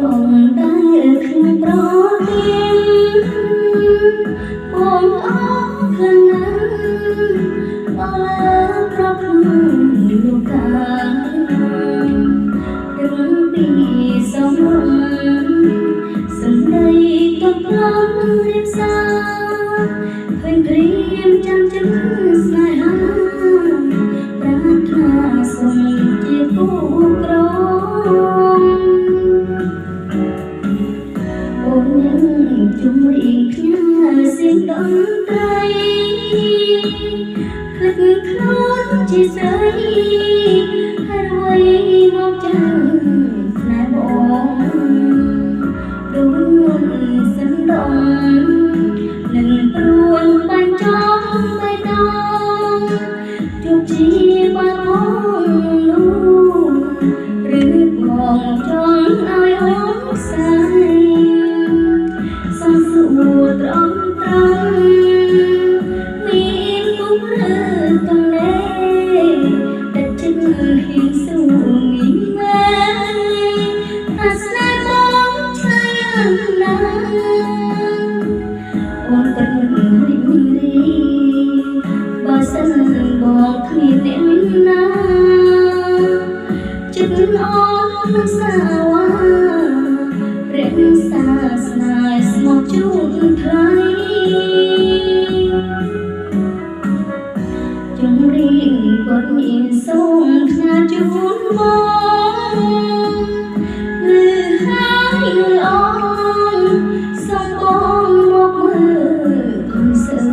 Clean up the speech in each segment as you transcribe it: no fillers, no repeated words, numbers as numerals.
រងដែលខ្ញុំប្រទានបងអរគុណណាស់ដល់ប្រពន្ធលោកកាទាំងពីសំរងសម្ដីទុកឡងរៀបសារឃើញព្រៀមចាំចិត្តស្នេហាប្រាថ្នាសុំជាគូក្រអូននឹងជុំរៀងគ្នាសៀងតន្ត្រីគិតខ្លួនជាស្រីហើយអ្វីមកចាំស្នេហ៍បងដូនសិនដងនឹងព្រួញបាញ់ចោលបេះដូងជោគជាបារម្ភនោះឬបងចង់ឲ្យអូនស្នេហ៍សំសួរត្រង់មានគុំឬតំណែងតែចិត្តហ៊ានសួរងាយមែនថាស្នេហ៍បងឆ្ងាយណាស់អូនពិតមិនរីករាយបើសិនបងគ្មានអ្នកណាចិត្តអូននឹងសាវ៉ារក្សាស្នេហ៍ស្មោះជូនថ្លៃចង់រៀងគាត់មានសូមថ្នាជូនបងឬហើយនឹងអូនសូមបងមកមើលកុំសឹក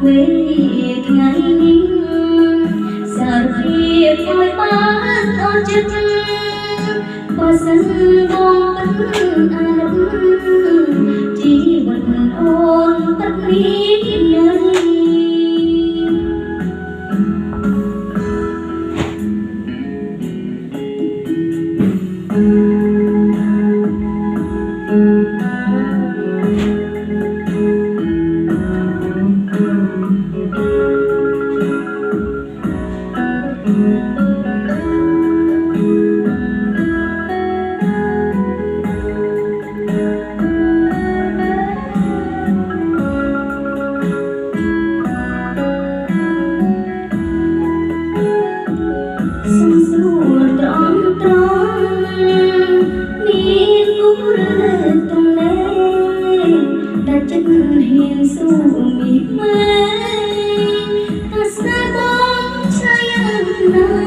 វេលាថ្ងៃនេះសារភាពឲ្យបានអូនចិត្តបើសិនបងពិតអាណិតជីវិតអូនពិតនេះនៅសំសួរត្រង់មានគុំឬតំណែងតែចិត្តហ៊ានសួរមានមែនថាស្នេហ៍បងឆ្ងាយណាស់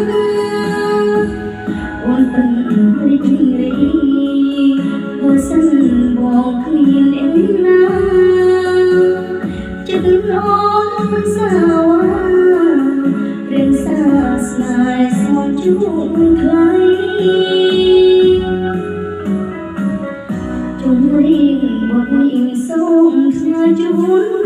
អូនពិតរីករាយបើសិនបងគ្មានអ្នកណាចិត្តអូនមិនសាវ៉ារក្សាស្នេហ៍ស្មោះជូនថ្លៃជុំរៀងបទនេះសូមថ្នាជូន